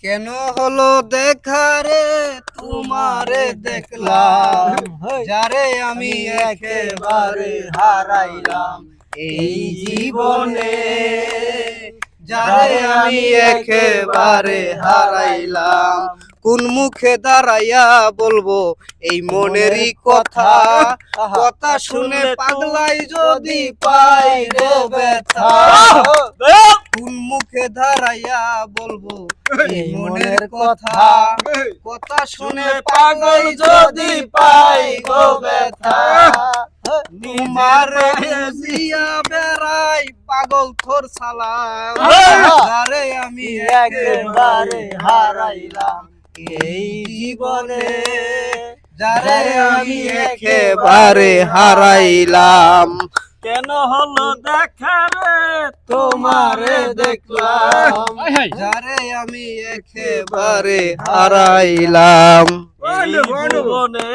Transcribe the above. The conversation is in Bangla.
কেন হলো দেখা রে তোমারে দেখলাম, যারে আমি একেবারে হারাইলাম এই জীবনে, যারে আমি একেবারে হারাইলাম। কোন মুখে দাঁড়াইয়া বলবো এই মনেরই কথা, কথা শুনে পাগলাই যদি পাই গো ব্যথা। কোন মুখে দাঁড়াইয়া বলবো এই মনের কথা, কথা শুনে পাগল যদি পাই গো ব্যথা। তোমার জিয়া বেড়াই পাগল তোর সালাম, যারে আমি একেবারে হারাইলাম এই জীবনে, যারে আমি একেবারে হারাইলাম। কেন হলো দেখা রে তোমারে দেখলাম, যারে আমি একেবারে হারাইলাম এই জীবনে।